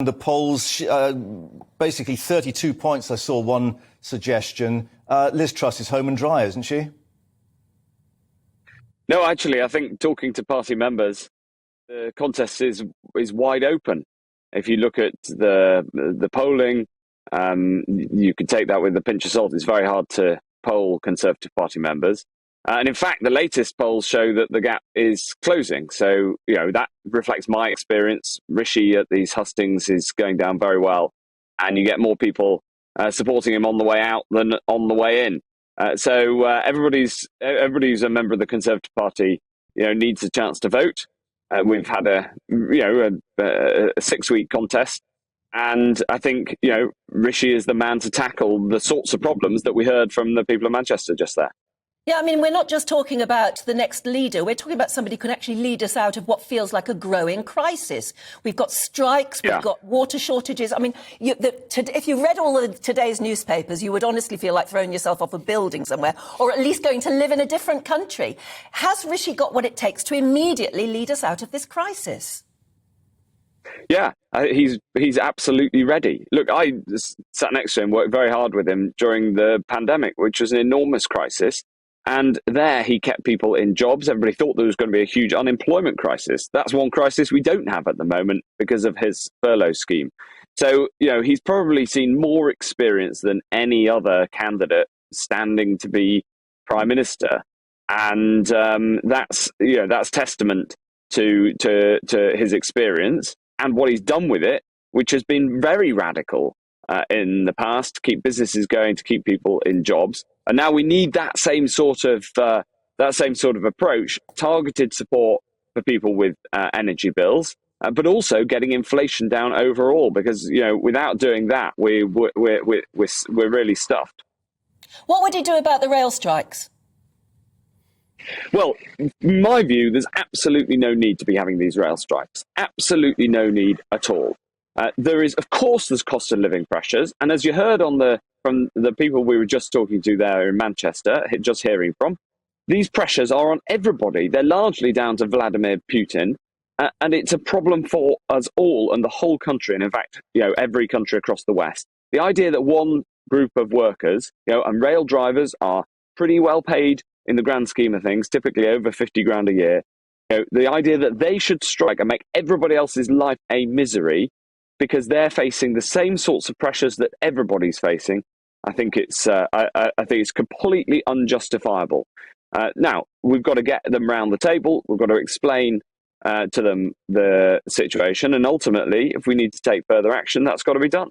The polls, basically 32 points, I saw one suggestion. Liz Truss is home and dry, isn't she? No, actually, I think talking to party members, the contest is wide open. If you look at the polling, you can take that with a pinch of salt. It's very hard to poll Conservative Party members. And in fact, the latest polls show that the gap is closing. So, that reflects my experience. Rishi at these hustings is going down very well. And you get more people supporting him on the way out than on the way in. So everybody's a member of the Conservative Party, needs a chance to vote. We've had a 6-week contest. And I think, Rishi is the man to tackle the sorts of problems that we heard from the people of Manchester just there. Yeah, I mean, we're not just talking about the next leader. We're talking about somebody who can actually lead us out of what feels like a growing crisis. We've got strikes, we've got water shortages. I mean, if you read all of today's newspapers, you would honestly feel like throwing yourself off a building somewhere, or at least going to live in a different country. Has Rishi got what it takes to immediately lead us out of this crisis? Yeah, he's absolutely ready. Look, I sat next to him, worked very hard with him during the pandemic, which was an enormous crisis. And there he kept people in jobs. Everybody thought there was going to be a huge unemployment crisis. That's one crisis we don't have at the moment because of his furlough scheme. So, he's probably seen more experience than any other candidate standing to be prime minister. And that's testament to his experience and what he's done with it, which has been very radical in the past, to keep businesses going, to keep people in jobs. And now we need that same sort of approach, targeted support for people with energy bills, but also getting inflation down overall. Because without doing that, we're really stuffed. What would he do about the rail strikes? Well, in my view, there's absolutely no need to be having these rail strikes. Absolutely no need at all. There's cost of living pressures. And as you heard from the people we were just talking to there in Manchester, just hearing from, these pressures are on everybody. They're largely down to Vladimir Putin. And it's a problem for us all and the whole country. And in fact, every country across the West. The idea that one group of workers, and rail drivers are pretty well paid in the grand scheme of things, typically over 50 grand a year. The idea that they should strike and make everybody else's life a misery because they're facing the same sorts of pressures that everybody's facing, I think it's completely unjustifiable. Now, we've got to get them round the table. We've got to explain to them the situation. And ultimately, if we need to take further action, that's got to be done.